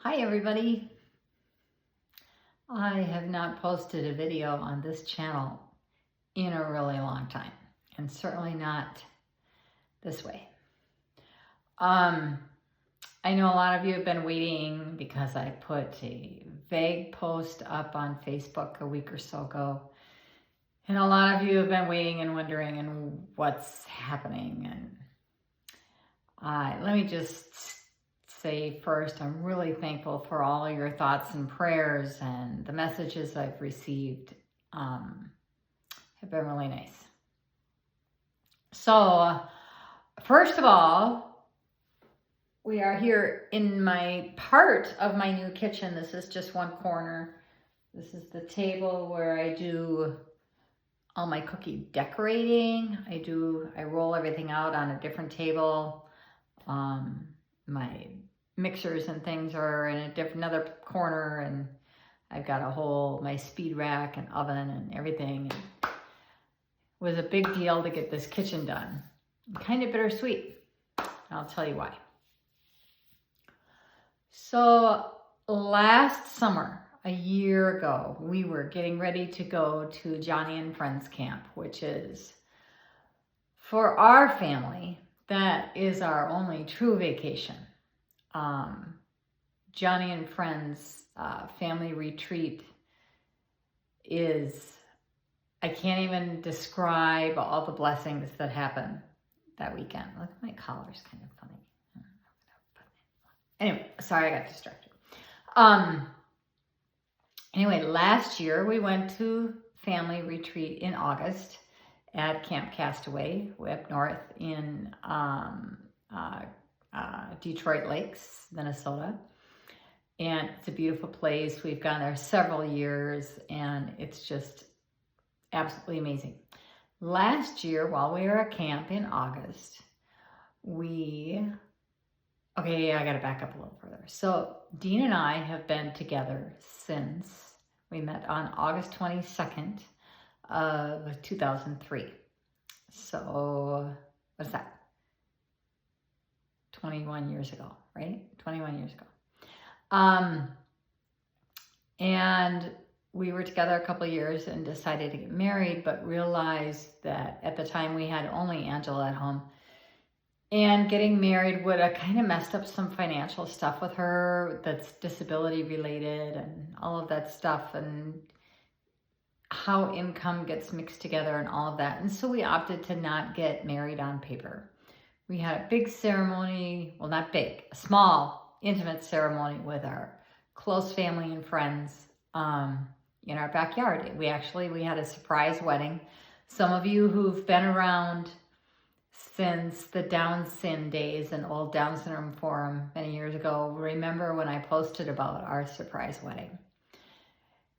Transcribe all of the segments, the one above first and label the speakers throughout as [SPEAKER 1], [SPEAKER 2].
[SPEAKER 1] Hi everybody. I have not posted a video on this channel in a really long time, and certainly not this way. I know a lot of you have been waiting because I put a vague post up on Facebook a week or so ago, and a lot of you have been waiting and wondering and what's happening. And let me just say first, I'm really thankful for all your thoughts and prayers, and the messages I've received have been really nice. So first of all, we are here in my part of my new kitchen. This is just one corner. This is the table where I do all my cookie decorating. I roll everything out on a different table. My mixers and things are in another corner, and I've got my speed rack and oven and everything. It was a big deal to get this kitchen done. Kind of bittersweet. I'll tell you why. So last summer, a year ago, we were getting ready to go to Johnny and Friends Camp, which is, for our family, that is our only true vacation. Johnny and Friends family retreat is, I can't even describe all the blessings that happen that weekend. Look, my collar's kind of funny. Anyway, sorry, I got distracted. Anyway, last year we went to family retreat in August at Camp Castaway, way up north in Detroit Lakes, Minnesota. And it's a beautiful place. We've gone there several years, and it's just absolutely amazing. Last year, while we were at camp in August, I got to back up a little further. So Dean and I have been together since we met on August 22nd of 2003. So what's that? 21 years ago, right? 21 years ago. And we were together a couple of years and decided to get married, but realized that at the time we had only Angela at home. And getting married would have kind of messed up some financial stuff with her that's disability related and all of that stuff, and how income gets mixed together and all of that. And so we opted to not get married on paper. We had a big ceremony, well, not big, a small, intimate ceremony with our close family and friends in our backyard. We had a surprise wedding. Some of you who've been around since the Down Sin days and old Down Syndrome forum many years ago remember when I posted about our surprise wedding.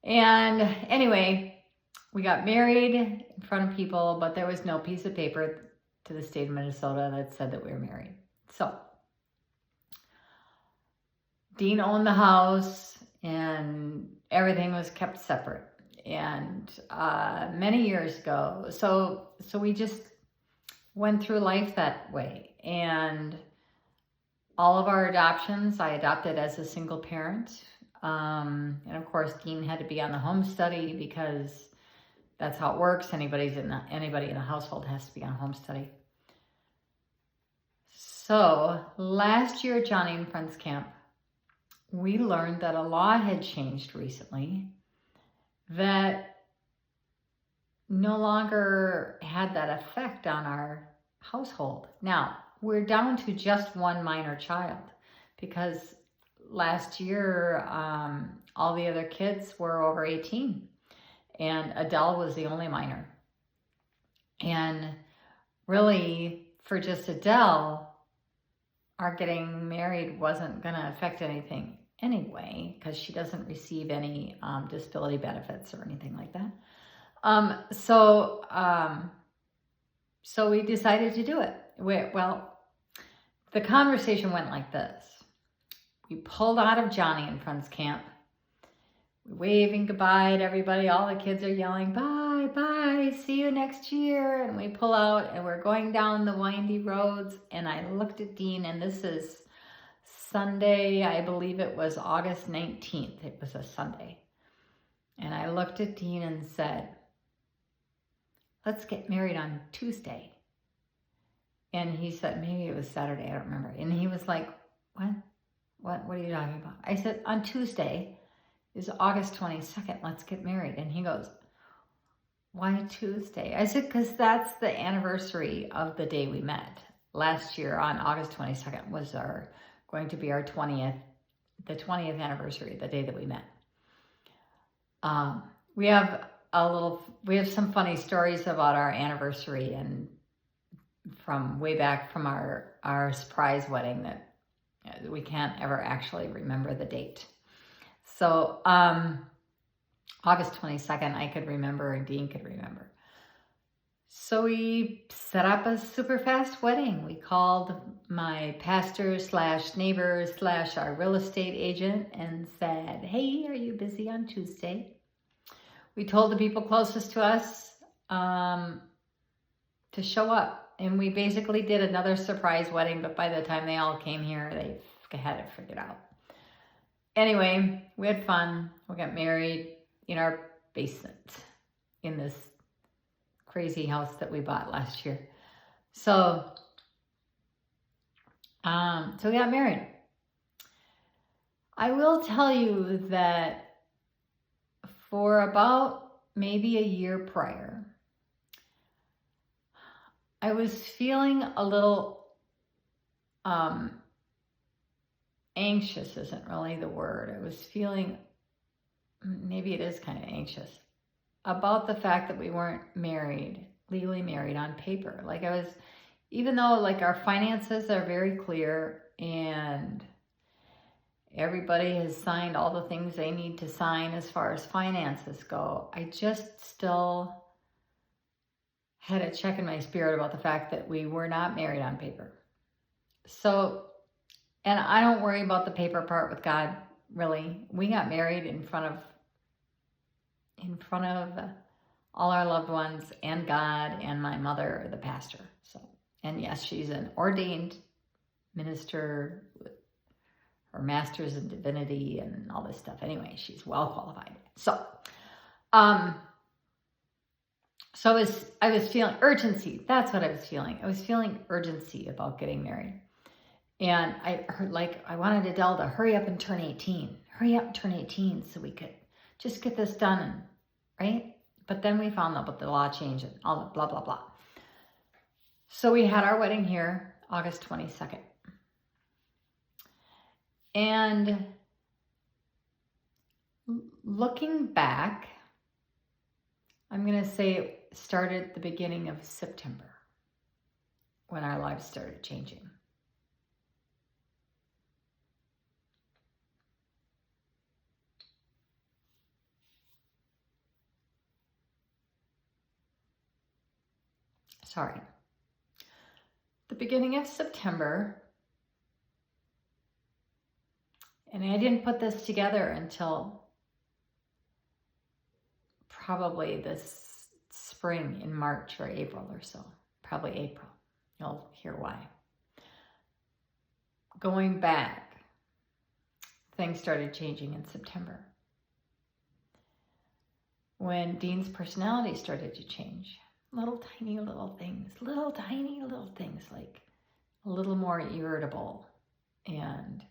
[SPEAKER 1] And anyway, we got married in front of people, but there was no piece of paper to the state of Minnesota that said that we were married. So Dean owned the house and everything was kept separate. And many years ago, so we just went through life that way. And all of our adoptions, I adopted as a single parent. And of course, Dean had to be on the home study because that's how it works. Anybody in a household has to be on home study. So last year at Johnny and Friends Camp, we learned that a law had changed recently that no longer had that effect on our household. Now, we're down to just one minor child because last year, all the other kids were over 18 and Adele was the only minor. And really, for just Adele, our getting married wasn't going to affect anything anyway because she doesn't receive any disability benefits or anything like that. So we decided to do it. Well, the conversation went like this. We pulled out of Johnny and Friends Camp. We're waving goodbye to everybody. All the kids are yelling, bye, bye, see you next year. And we pull out and we're going down the windy roads. And I looked at Dean, and this is Sunday, I believe it was August 19th. It was a Sunday. And I looked at Dean and said, let's get married on Tuesday. And he said, maybe it was Saturday, I don't remember. And he was like, what? What are you talking about? I said, on Tuesday is August 22nd. Let's get married. And he goes, why Tuesday? I said, because that's the anniversary of the day we met. Last year on August 22nd was going to be our 20th anniversary, the day that we met. We have some funny stories about our anniversary and from way back from our surprise wedding that we can't ever actually remember the date. So August 22nd, I could remember and Dean could remember. So we set up a super fast wedding. We called my pastor / neighbor / our real estate agent and said, hey, are you busy on Tuesday? We told the people closest to us to show up. And we basically did another surprise wedding, but by the time they all came here, they had it figured out. Anyway, we had fun. We got married in our basement in this crazy house that we bought last year. So we got married. I will tell you that for about maybe a year prior, I was feeling a little anxious isn't really the word. I was feeling, maybe it is kind of anxious, about the fact that we weren't legally married on paper. Like even though like our finances are very clear and everybody has signed all the things they need to sign as far as finances go, I just still had a check in my spirit about the fact that we were not married on paper. So, and I don't worry about the paper part with God, really. We got married in front of all our loved ones and God and my mother, the pastor. So, and yes, she's an ordained minister with her master's in divinity and all this stuff. Anyway, she's well qualified. So, I was feeling urgency. That's what I was feeling. I was feeling urgency about getting married. And I wanted Adele to hurry up and turn 18. Hurry up and turn 18 so we could just get this done, right? But then we found out about the law change and all the blah, blah, blah. So we had our wedding here, August 22nd. And looking back, I'm going to say it started at the beginning of September when our lives started changing. Sorry. The beginning of September, and I didn't put this together until probably this spring in March or April or so, probably April. You'll hear why. Going back, things started changing in September when Dean's personality started to change. Little tiny little things, like a little more irritable. And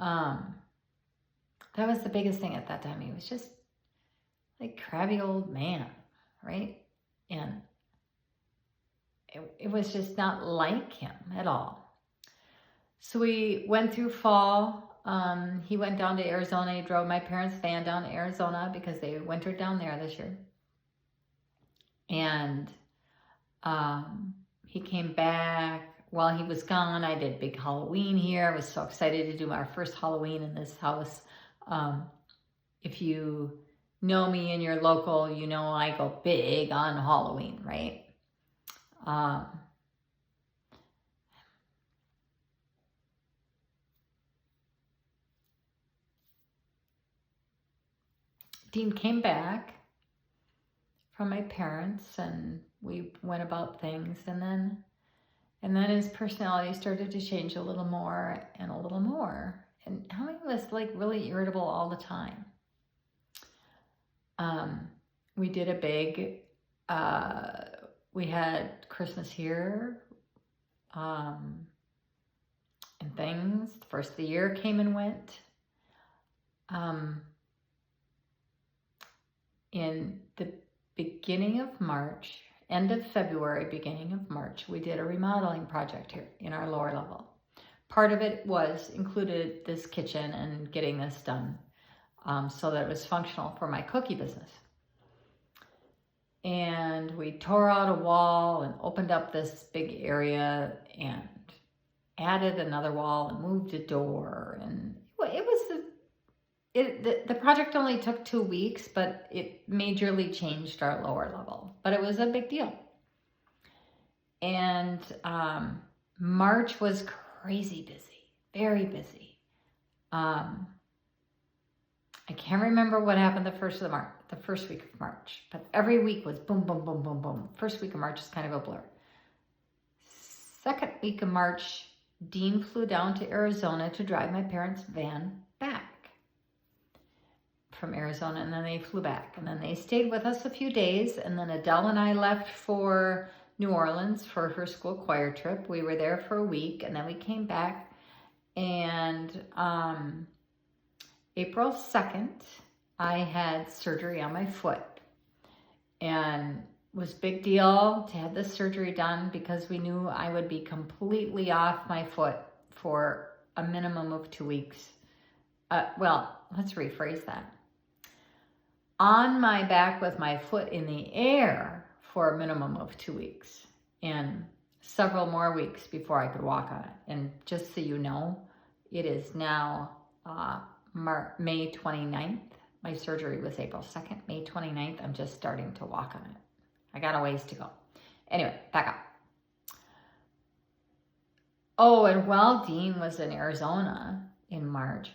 [SPEAKER 1] that was the biggest thing at that time. He was just like crabby old man, right? And it was just not like him at all. So we went through fall. He went down to Arizona. He drove my parents' van down to Arizona because they wintered down there this year. And he came back. While he was gone, I did big Halloween here. I was so excited to do our first Halloween in this house. If you know me and you're local, you know I go big on Halloween, right? Dean came back from my parents and we went about things, and then And then his personality started to change a little more and a little more. And how he was like really irritable all the time. We did a big, we had Christmas here, and things. The first of the year came and went. In the beginning of March, end of February, beginning of March, we did a remodeling project here in our lower level. Part of it included this kitchen and getting this done so that it was functional for my cookie business. And we tore out a wall and opened up this big area and added another wall and moved a door. And it was the project only took 2 weeks, but it majorly changed our lower level. But it was a big deal. And March was crazy busy, very busy. I can't remember what happened the first week of March, but every week was boom, boom, boom, boom, boom. First week of March is kind of a blur. Second week of March, Dean flew down to Arizona to drive my parents' van back from Arizona, and then they flew back. And then they stayed with us a few days, and then Adele and I left for New Orleans for her school choir trip. We were there for a week, and then we came back, and April 2nd, I had surgery on my foot, and it was a big deal to have this surgery done because we knew I would be completely off my foot for a minimum of 2 weeks. Well, let's rephrase that. On my back with my foot in the air for a minimum of 2 weeks and several more weeks before I could walk on it. And just so you know, it is now May 29th. My surgery was April 2nd. May 29th, I'm just starting to walk on it. I got a ways to go. Anyway, back up. Oh, and while Dean was in Arizona in March,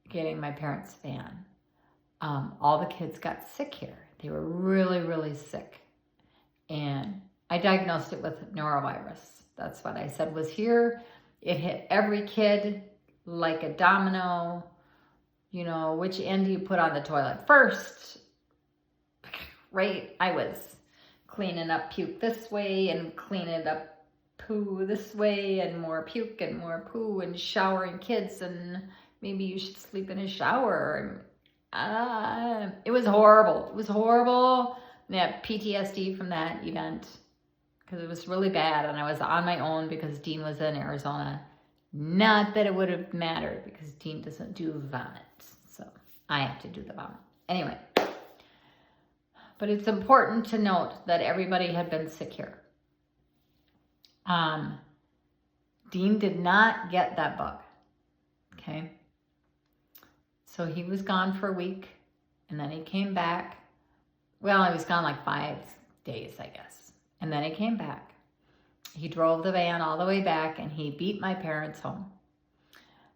[SPEAKER 1] getting my parents' van, all the kids got sick here. They were really, really sick. And I diagnosed it with norovirus. That's what I said was here. It hit every kid like a domino. You know, which end do you put on the toilet first? Right? I was cleaning up puke this way and cleaning up poo this way and more puke and more poo and showering kids and maybe you should sleep in a shower. It was horrible. It was horrible. I had PTSD from that event because it was really bad and I was on my own because Dean was in Arizona. Not that it would have mattered because Dean doesn't do vomits. So I have to do the vomit. Anyway. But it's important to note that everybody had been sick here. Dean did not get that bug. Okay. So he was gone for a week and then he came back. Well, he was gone like 5 days, I guess. And then he came back. He drove the van all the way back and he beat my parents home.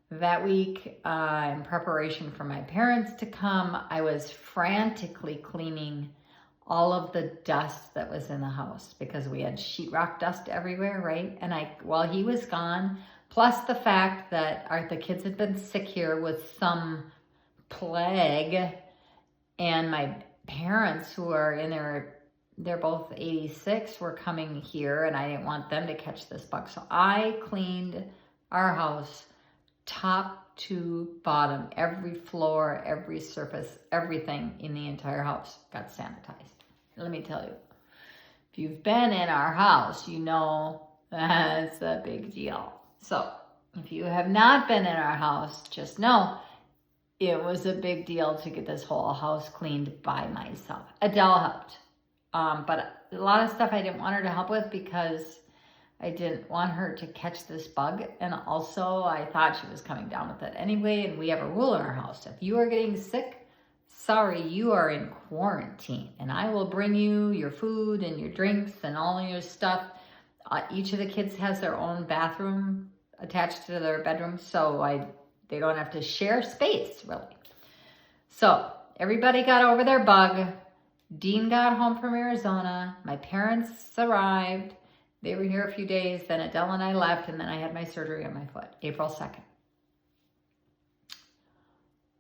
[SPEAKER 1] That week, in preparation for my parents to come, I was frantically cleaning all of the dust that was in the house because we had sheetrock dust everywhere, right? And while he was gone, plus the fact that the kids had been sick here with some plague, and my parents who are in they're both 86, were coming here, and I didn't want them to catch this bug. So I cleaned our house top to bottom, every floor, every surface, everything in the entire house got sanitized. Let me tell you, if you've been in our house, you know that's a big deal. So if you have not been in our house, just know it was a big deal to get this whole house cleaned by myself. Adele helped. But a lot of stuff I didn't want her to help with because I didn't want her to catch this bug. And also I thought she was coming down with it anyway. And we have a rule in our house. If you are getting sick, sorry, you are in quarantine. And I will bring you your food and your drinks and all your stuff. Each of the kids has their own bathroom attached to their bedroom. So they don't have to share space, really. So everybody got over their bug. Dean got home from Arizona. My parents arrived. They were here a few days, then Adele and I left, and then I had my surgery on my foot, April 2nd.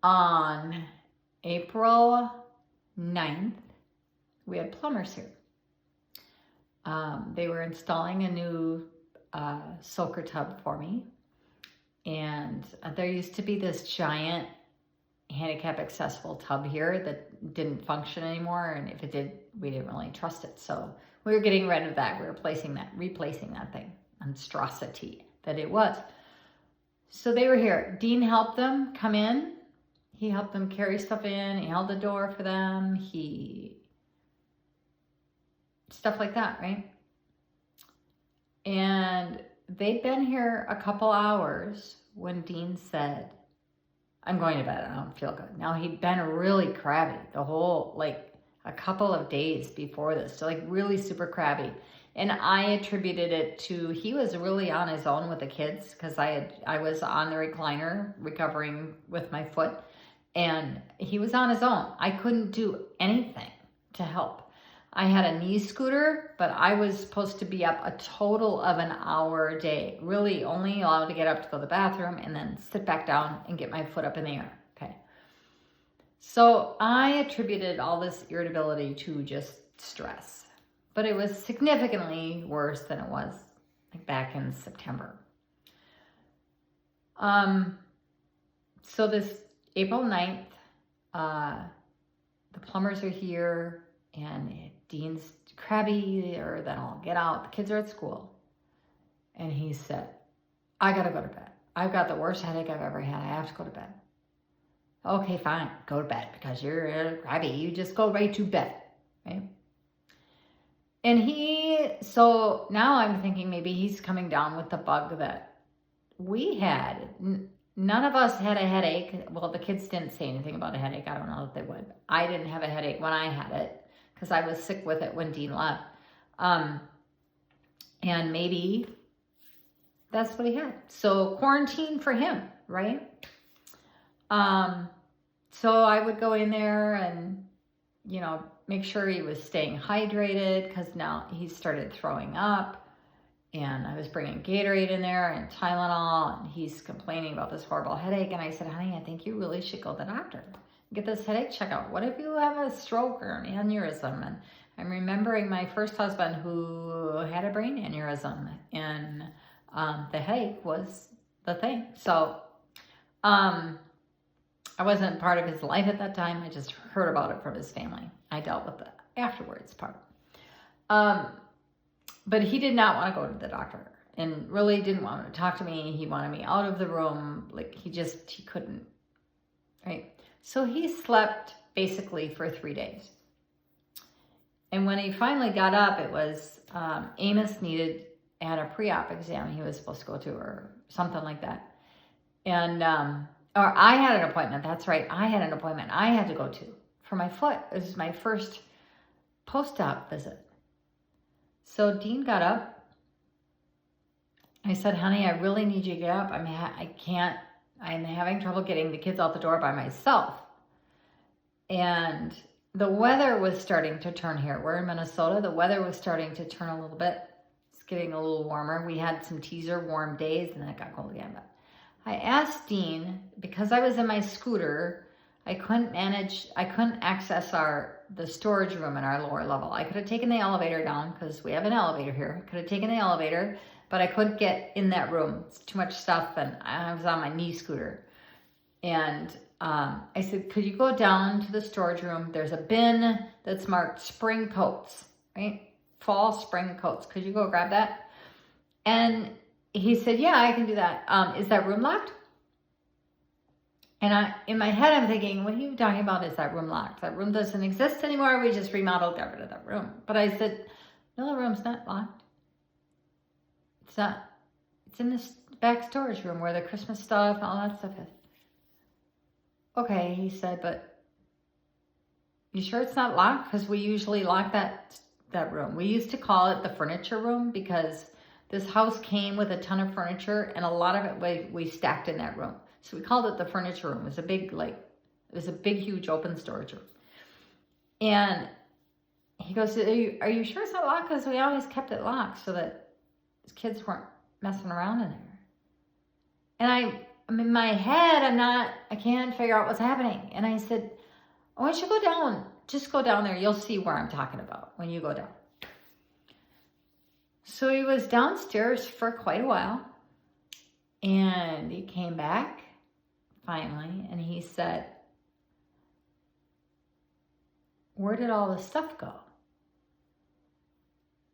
[SPEAKER 1] On April 9th, we had plumbers here. They were installing a new soaker tub for me. And there used to be this giant handicap accessible tub here that didn't function anymore. And if it did, we didn't really trust it. So we were getting rid of that. We were replacing that thing, monstrosity that it was. So they were here. Dean helped them come in. He helped them carry stuff in. He held the door for them. Stuff like that, right? And they'd been here a couple hours when Dean said, I'm going to bed, I don't feel good. Now, he'd been really crabby the whole, like, a couple of days before this, so like really super crabby. And I attributed it to, he was really on his own with the kids, because I was on the recliner recovering with my foot, and he was on his own. I couldn't do anything to help. I had a knee scooter, but I was supposed to be up a total of an hour a day. Really only allowed to get up to go to the bathroom and then sit back down and get my foot up in the air. Okay. So I attributed all this irritability to just stress, but it was significantly worse than it was like back in September. So this April 9th, the plumbers are here, and Dean's crabby, or then I'll get out. The kids are at school. And he said, I gotta go to bed. I've got the worst headache I've ever had. I have to go to bed. Okay, fine. Go to bed because you're crabby. You just go right to bed, right? And so now I'm thinking maybe he's coming down with the bug that we had. None of us had a headache. Well, the kids didn't say anything about a headache. I don't know if they would. I didn't have a headache when I had it, because I was sick with it when Dean left. And maybe that's what he had. So quarantine for him, right? So I would go in there and, make sure he was staying hydrated, because now he started throwing up. And I was bringing Gatorade in there and Tylenol, and he's complaining about this horrible headache. And I said, honey, I think you really should go to the doctor. Get this headache checked out. What if you have a stroke or an aneurysm? And I'm remembering my first husband who had a brain aneurysm, and the headache was the thing. So I wasn't part of his life at that time. I just heard about it from his family. I dealt with the afterwards part. But he did not want to go to the doctor, and really didn't want to talk to me. He wanted me out of the room. Like he couldn't, right? So he slept basically for 3 days. And when he finally got up, it was Amos had a pre-op exam he was supposed to go to, or something like that. And, or I had an appointment. That's right. I had an appointment I had to go to for my foot. It was my first post-op visit. So Dean got up. I said, honey, I really need you to get up. I'm having trouble getting the kids out the door by myself. And the weather was starting to turn here. We're in Minnesota. The weather was starting to turn a little bit. It's getting a little warmer. We had some teaser warm days, and then it got cold again. But I asked Dean, because I was in my scooter, I couldn't access the storage room in our lower level. I could have taken the elevator down, because we have an elevator here. I could have taken the elevator, but I couldn't get in that room. It's too much stuff, and I was on my knee scooter. And I said, could you go down to the storage room? There's a bin that's marked spring coats, right? Fall spring coats. Could you go grab that? And he said, yeah, I can do that. Is that room locked? And in my head, I'm thinking, what are you talking about? Is that room locked? That room doesn't exist anymore. We just remodeled, got rid of that room. But I said, no, the room's not locked. It's not. It's in this back storage room where the Christmas stuff and all that stuff is. Okay, he said, but you sure it's not locked? Because we usually lock that room. We used to call it the furniture room, because this house came with a ton of furniture, and a lot of it we stacked in that room. So we called it the furniture room. It was a big, huge open storage room. And he goes, are you sure it's not locked? Because we always kept it locked so that his kids weren't messing around in there. And I'm in my head, I can't figure out what's happening. And I said, why don't you go down? Just go down there. You'll see where I'm talking about when you go down. So he was downstairs for quite a while. And he came back finally. And he said, where did all the stuff go?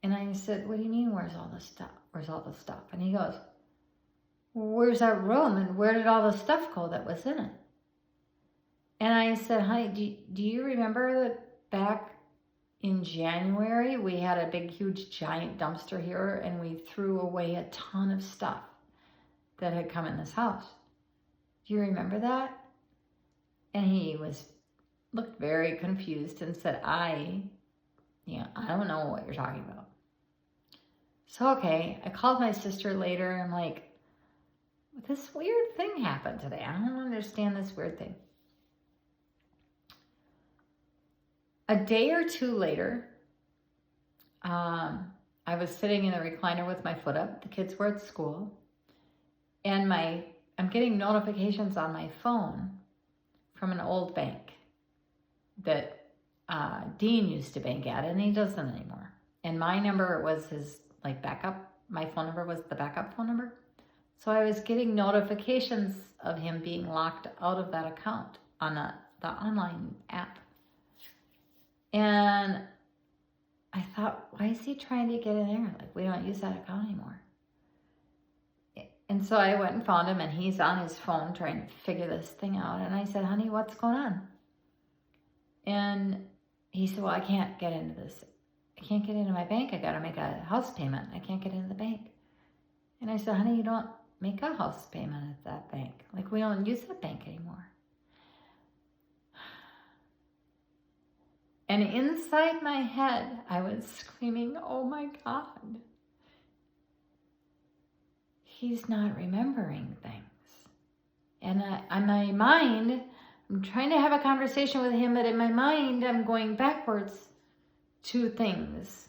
[SPEAKER 1] And I said, what do you mean, where's all the stuff? Where's all the stuff? And he goes, where's that room? And where did all the stuff go that was in it? And I said, honey, do you remember that back in January, we had a big, huge, giant dumpster here and we threw away a ton of stuff that had come in this house? Do you remember that? And he looked very confused and said, I don't know what you're talking about. So, okay, I called my sister later. I'm like, this weird thing happened today. I don't understand this weird thing. A day or two later, I was sitting in the recliner with my foot up. The kids were at school. And I'm getting notifications on my phone from an old bank that Dean used to bank at, and he doesn't anymore. And my number was his backup. My phone number was the backup phone number. So I was getting notifications of him being locked out of that account on the online app. And I thought, why is he trying to get in there? We don't use that account anymore. And so I went and found him, and he's on his phone trying to figure this thing out. And I said, honey, what's going on? And he said, well, I can't get into this. I can't get into my bank. I got to make a house payment. I can't get into the bank. And I said, honey, you don't make a house payment at that bank. We don't use that bank anymore. And inside my head, I was screaming, oh my God. He's not remembering things. And on my mind, I'm trying to have a conversation with him, but in my mind, I'm going backwards to things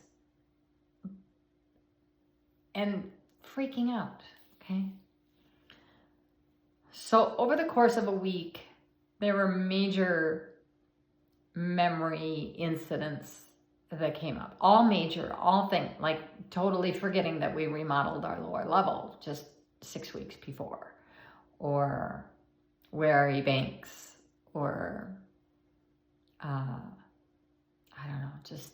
[SPEAKER 1] and freaking out, okay? So over the course of a week, there were major memory incidents that came up. All major, all things, totally forgetting that we remodeled our lower level just 6 weeks before, or where he banks, or I don't know, just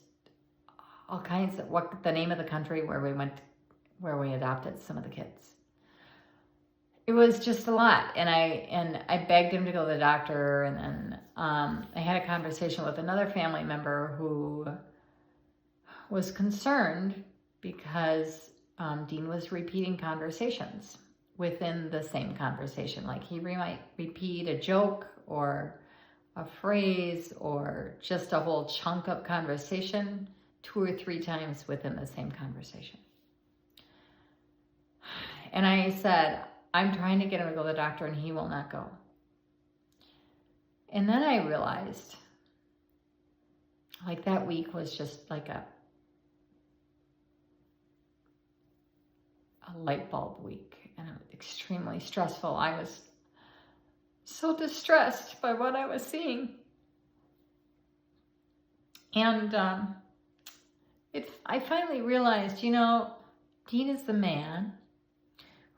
[SPEAKER 1] all kinds of, what the name of the country where we went, where we adopted some of the kids. It was just a lot. And I begged him to go to the doctor. And then I had a conversation with another family member who was concerned because Dean was repeating conversations within the same conversation. He might repeat a joke or a phrase or just a whole chunk of conversation 2 or 3 times within the same conversation. And I said, I'm trying to get him to go to the doctor and he will not go. And then I realized, that week was just a light bulb week, and it was extremely stressful. I was so distressed by what I was seeing. And I finally realized, Dean is the man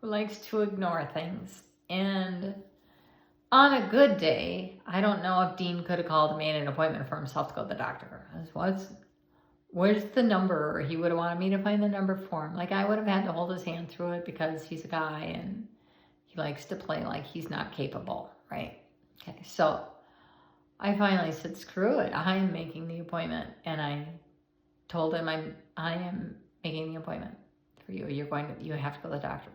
[SPEAKER 1] who likes to ignore things. And on a good day, I don't know if Dean could have called and made an appointment for himself to go to the doctor. Where's the number? Or he would have wanted me to find the number for him. I would have had to hold his hand through it because he's a guy and he likes to play like he's not capable, right? Okay, so I finally said, screw it. I am making the appointment. And I told him I am making the appointment for you. You have to go to the doctor.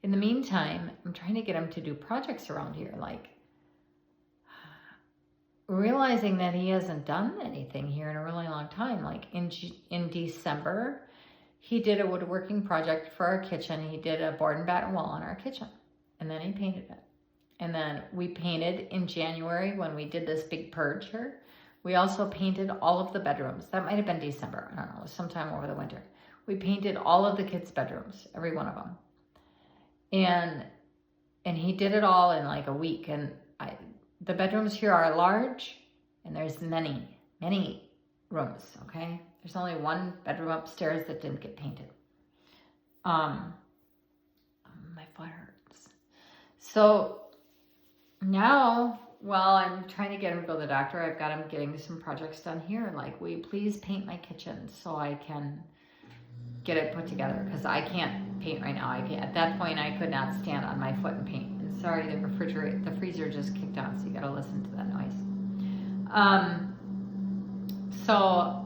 [SPEAKER 1] In the meantime, I'm trying to get him to do projects around here, realizing that he hasn't done anything here in a really long time. In December, he did a woodworking project for our kitchen. He did a board and batten wall in our kitchen, and then he painted it. And then we painted in January when we did this big purge here. We also painted all of the bedrooms. That might have been December. I don't know. It was sometime over the winter. We painted all of the kids' bedrooms, every one of them. And he did it all in like a week. And the bedrooms here are large, and there's many rooms, okay? There's only one bedroom upstairs that didn't get painted. My foot hurts. So now, while I'm trying to get him to go to the doctor, I've got him getting some projects done here. Like, will you please paint my kitchen so I can get it put together? Because I can't paint right now. At that point, I could not stand on my foot and paint. And sorry, the freezer just kicked on, so you got to listen to that noise. So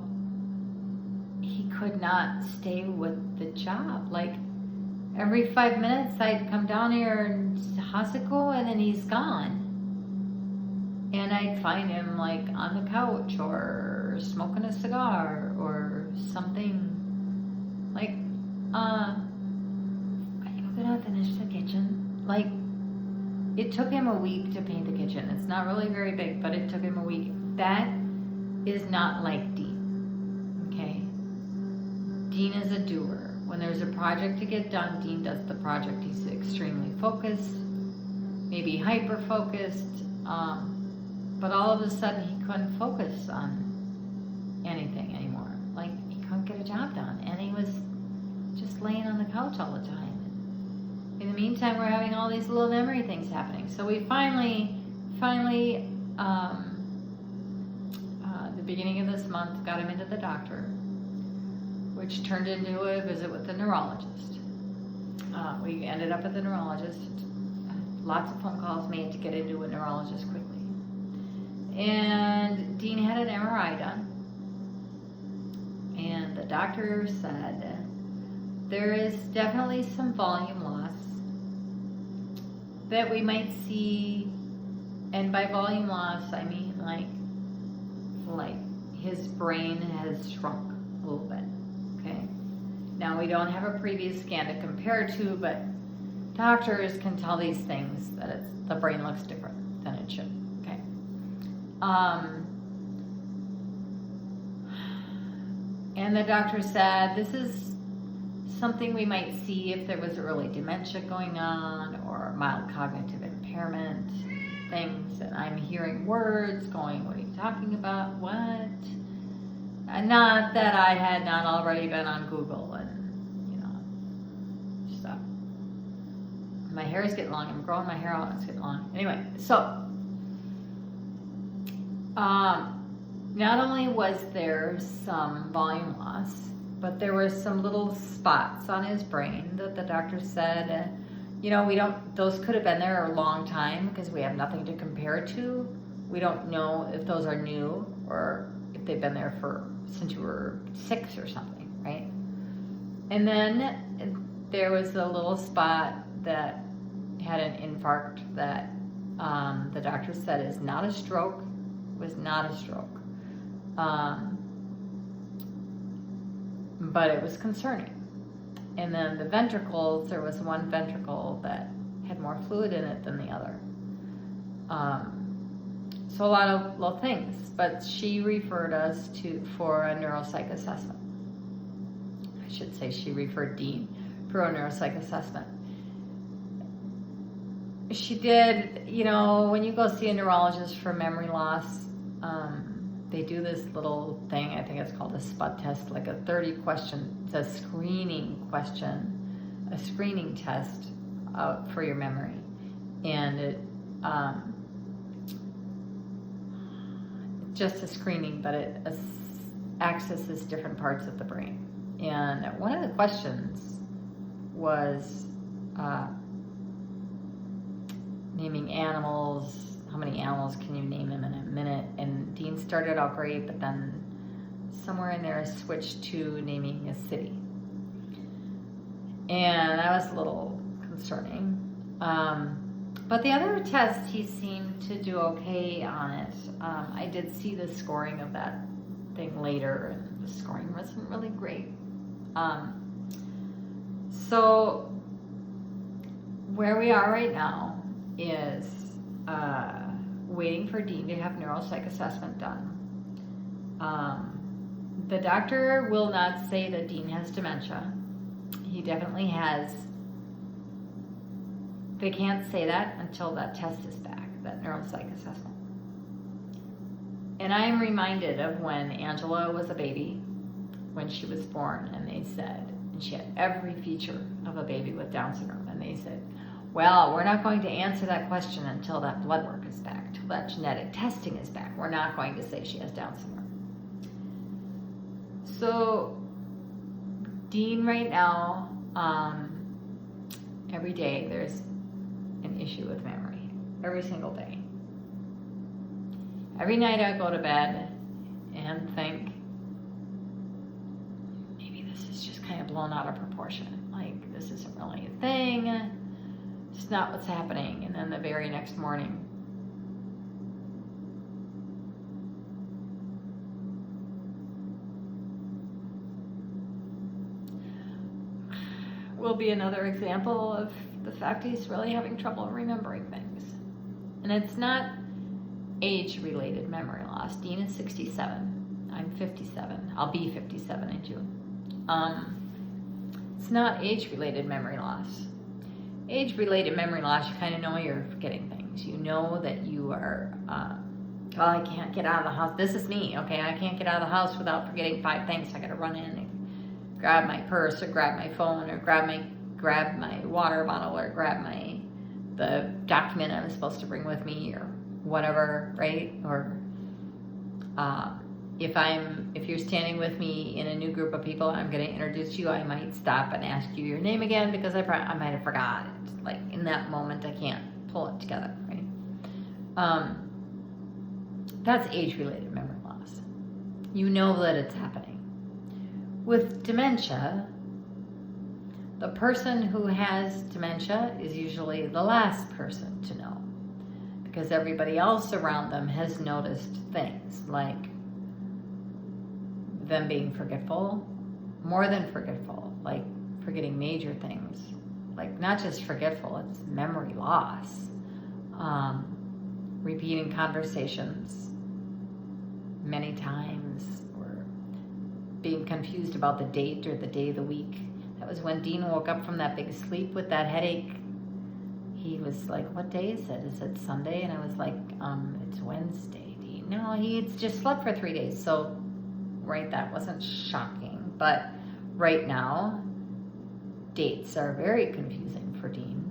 [SPEAKER 1] he could not stay with the job. Like, every 5 minutes, I'd come down here and how's it going? And then he's gone. And I'd find him like on the couch or smoking a cigar or something. Like, are you gonna finish the kitchen? Like, it took him a week to paint the kitchen. It's not really very big, but it took him a week. That is not like Dean, okay? Dean is a doer. When there's a project to get done, Dean does the project. He's extremely focused, maybe hyper-focused, but all of a sudden he couldn't focus on anything anymore. Like, he couldn't get a job done, and he was just laying on the couch all the time. In the meantime, we're having all these little memory things happening. So we finally, the beginning of this month, got him into the doctor, which turned into a visit with the neurologist. We ended up at the neurologist. Lots of phone calls made to get into a neurologist quickly. And Dean had an MRI done. And the doctor said there is definitely some volume loss that we might see. And by volume loss, I mean like his brain has shrunk a little bit. Okay. Now, we don't have a previous scan to compare to, but doctors can tell these things, that the brain looks different than it should. Okay. And the doctor said this is something we might see if there was early dementia going on or mild cognitive impairment things. And I'm hearing words going, what are you talking about? What? Not that I had not already been on Google and, stuff. My hair is getting long. I'm growing my hair out. It's getting long. Anyway, so not only was there some volume loss, but there were some little spots on his brain that the doctor said, those could have been there a long time because we have nothing to compare to. We don't know if those are new or if they've been there since you were 6 or something, right? And then there was a little spot that had an infarct that the doctor said is not a stroke, was not a stroke. But it was concerning. And then the ventricles, there was one ventricle that had more fluid in it than the other. So a lot of little things, but she referred us for a neuropsych assessment. I should say she referred Dean for a neuropsych assessment. She did, when you go see a neurologist for memory loss, they do this little thing, I think it's called a SPUT test, like a 30-question, it's a screening question, a screening test for your memory. And it, just a screening, but it accesses different parts of the brain. And one of the questions was naming animals. How many animals can you name them in a minute? And Dean started out great, but then somewhere in there switched to naming a city. And that was a little concerning. But the other test, he seemed to do okay on it. I did see the scoring of that thing later, and the scoring wasn't really great. So where we are right now is waiting for Dean to have neuropsych assessment done. The doctor will not say that Dean has dementia. He definitely has. They can't say that until that test is back, that neuropsych assessment. And I am reminded of when Angela was a baby, when she was born, and they said, and she had every feature of a baby with Down syndrome, and they said, well, we're not going to answer that question until that blood work is back, until that genetic testing is back. We're not going to say she has Down syndrome. So Dean right now, every day there's an issue with memory, every single day. Every night I go to bed and think, maybe this is just kind of blown out of proportion. Like, this isn't really a thing. It's not what's happening. And then the very next morning, will be another example of the fact he's really having trouble remembering things. And it's not age-related memory loss. Dean is 67. I'm 57. I'll be 57 in June. It's not age-related memory loss. Age-related memory loss, you kind of know you're forgetting things. You know that you are, oh, I can't get out of the house. This is me, okay? I can't get out of the house without forgetting 5 things. I gotta run in and grab my purse, or grab my phone, or grab my water bottle, or grab the document I was supposed to bring with me, or whatever, right? Or if you're standing with me in a new group of people and I'm going to introduce you, I might stop and ask you your name again because I might have forgot it. Like, in that moment, I can't pull it together, right? That's age-related memory loss. You know that it's happening. With dementia, the person who has dementia is usually the last person to know, because everybody else around them has noticed things like them being forgetful, more than forgetful, like forgetting major things, like not just forgetful, it's memory loss, repeating conversations many times, or being confused about the date or the day of the week. That was when Dean woke up from that big sleep with that headache. He was like, what day is it? Is it Sunday? And I was like, it's Wednesday, Dean. No, he'd just slept for 3 days. So, right, that wasn't shocking. But right now, dates are very confusing for Dean.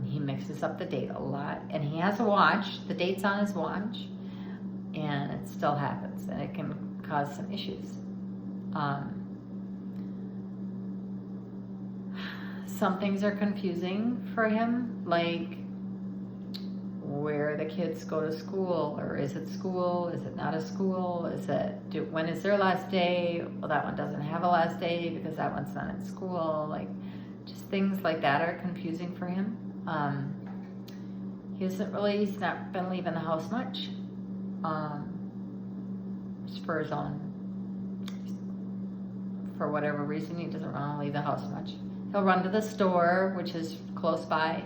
[SPEAKER 1] He mixes up the date a lot. And he has a watch. The date's on his watch. And it still happens. And it can cause some issues. Some things are confusing for him, like where the kids go to school, or is it school, is it not a school, when is their last day? Well, that one doesn't have a last day because that one's not in school. Like, just things like that are confusing for him. He's not been leaving the house much, just for his own, for whatever reason, he doesn't want to leave the house much. He'll run to the store, which is close by.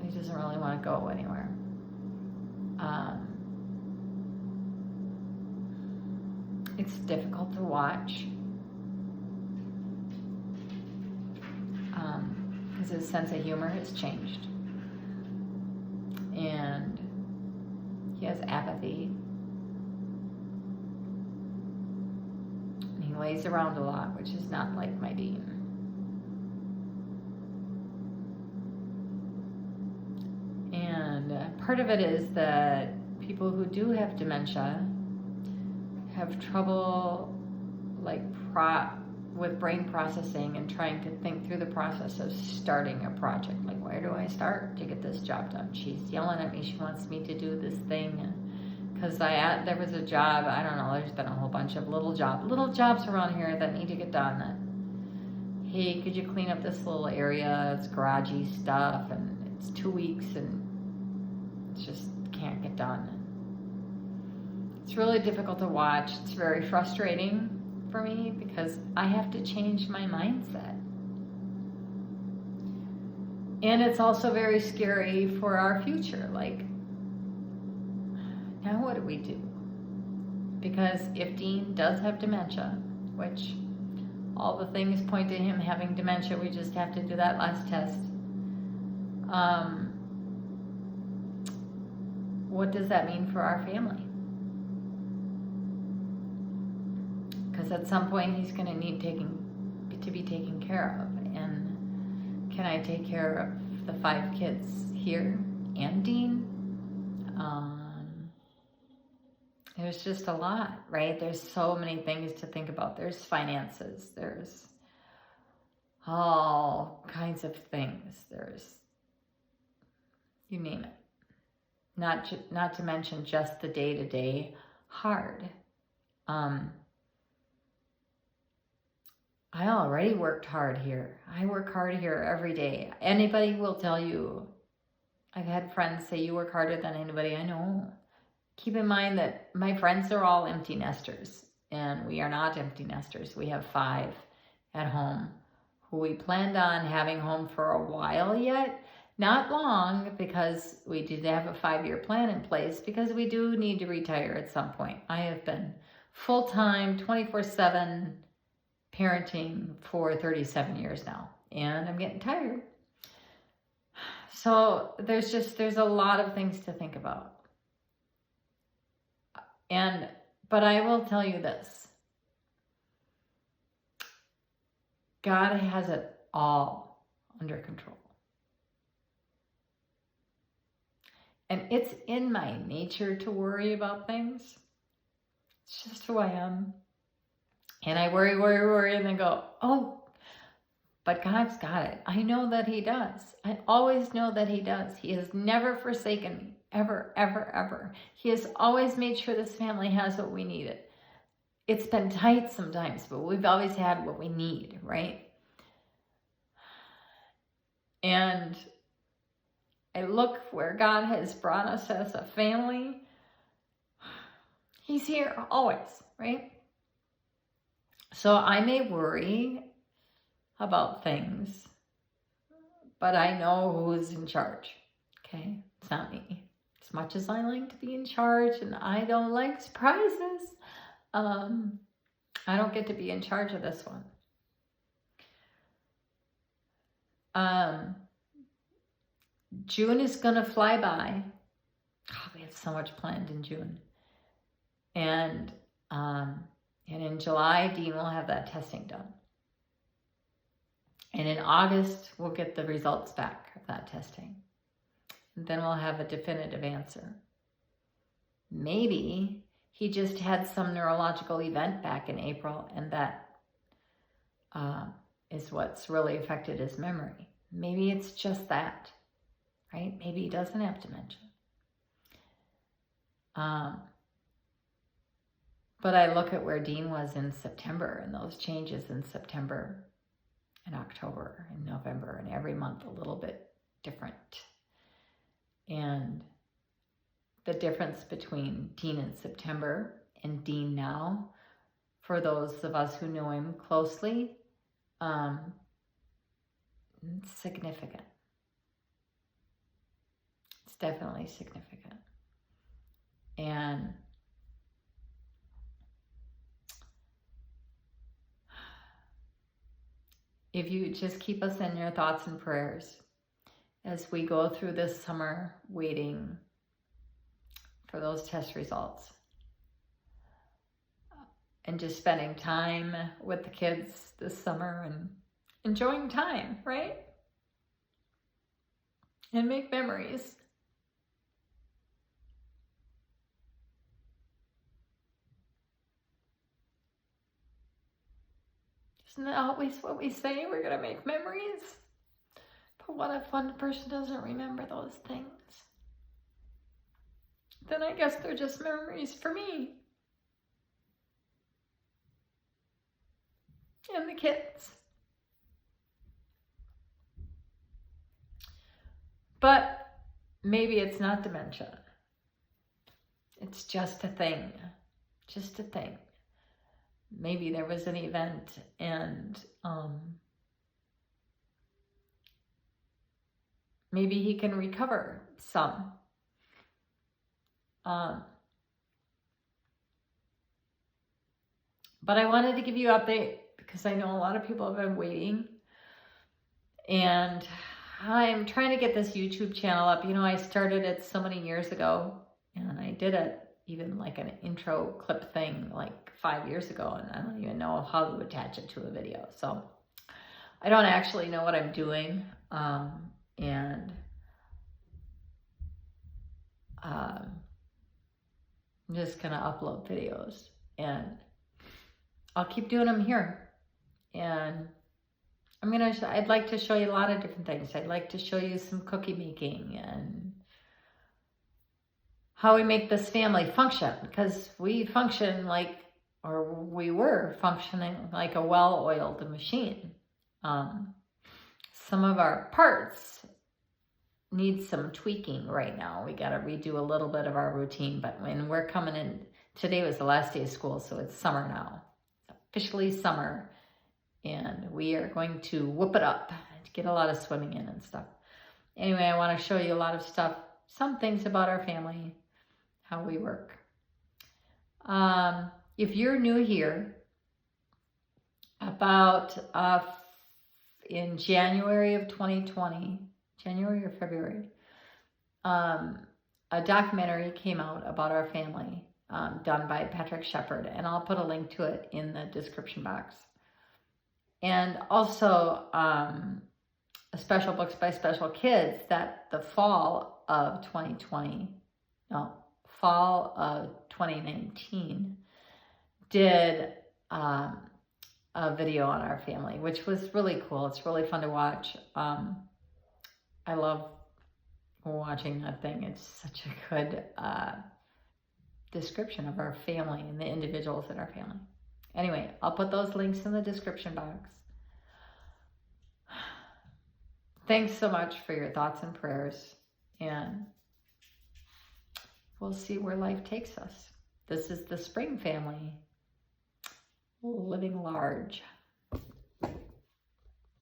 [SPEAKER 1] He doesn't really want to go anywhere. It's difficult to watch because his sense of humor has changed. And he has apathy. He lays around a lot, which is not like my Dean. And part of it is that people who do have dementia have trouble, like, with brain processing and trying to think through the process of starting a project. Like, where do I start to get this job done? She's yelling at me. She wants me to do this thing. Because there was a job, I don't know, there's been a whole bunch of little jobs around here that need to get done. That, hey, could you clean up this little area? It's garagey stuff, and it's 2 weeks, and it just can't get done. It's really difficult to watch. It's very frustrating for me because I have to change my mindset. And it's also very scary for our future. Like, now what do we do? Because if Dean does have dementia, which all the things point to him having dementia, we just have to do that last test. What does that mean for our family? Because at some point he's going to need to be taken care of. And can I take care of the 5 kids here and Dean? There's just a lot, right? There's so many things to think about. There's finances. There's all kinds of things. There's, you name it. Not to mention just the day-to-day hard. I already worked hard here. I work hard here every day. Anybody will tell you. I've had friends say you work harder than anybody I know. Keep in mind that my friends are all empty nesters, and we are not empty nesters. We have 5 at home who we planned on having home for a while yet. Not long, because we did have a 5-year plan in place, because we do need to retire at some point. I have been full-time, 24/7 parenting for 37 years now, and I'm getting tired. So there's a lot of things to think about. But I will tell you this. God has it all under control. And it's in my nature to worry about things. It's just who I am. And I worry, and then go, oh, but God's got it. I know that he does. I always know that he does. He has never forsaken me. Ever, ever, ever. He has always made sure this family has what we needed. It's been tight sometimes, but we've always had what we need, right? And I look where God has brought us as a family. He's here always, right? So I may worry about things, but I know who's in charge, okay? It's not me. As much as I like to be in charge and I don't like surprises, I don't get to be in charge of this one. June is going to fly by. Oh, we have so much planned in June. And in July, Dean will have that testing done. And in August, we'll get the results back of that testing. And then we'll have a definitive answer. Maybe he just had some neurological event back in April, and that is what's really affected his memory. Maybe it's just that, right? Maybe he doesn't have dementia. But I look at where Dean was in September, and those changes in September and October and November, and every month a little bit different. And the difference between Dean in September and Dean now, for those of us who know him closely, it's significant. It's definitely significant. And if you just keep us in your thoughts and prayers as we go through this summer waiting for those test results and just spending time with the kids this summer and enjoying time, right? And make memories. Isn't that always what we say? We're going to make memories. But what if one person doesn't remember those things? Then I guess they're just memories for me. And the kids. But maybe it's not dementia. It's just a thing. Just a thing. Maybe there was an event and maybe he can recover some. But I wanted to give you an update because I know a lot of people have been waiting. And I'm trying to get this YouTube channel up. You know, I started it so many years ago, and I did it even like an intro clip thing like 5 years ago, and I don't even know how to attach it to a video. So I don't actually know what I'm doing. And I'm just gonna upload videos, and I'll keep doing them here. And I'd like to show you a lot of different things. I'd like to show you some cookie making and how we make this family function, because we function like, or we were functioning like a well-oiled machine. Some of our parts need some tweaking right now. We got to redo a little bit of our routine, but when we're coming in, today was the last day of school, so it's summer now. It's officially summer, and we are going to whoop it up to get a lot of swimming in and stuff. Anyway, I want to show you a lot of stuff, some things about our family, how we work. If you're new here, about in January of 2020, January or February, a documentary came out about our family, done by Patrick Shepard, and I'll put a link to it in the description box. And also a special Books by Special Kids that the fall of 2019 did a video on our family, which was really cool. It's really fun to watch. I love watching that thing. It's such a good description of our family and the individuals in our family. Anyway, I'll put those links in the description box. Thanks so much for your thoughts and prayers, and we'll see where life takes us. This is the Spring family, living large.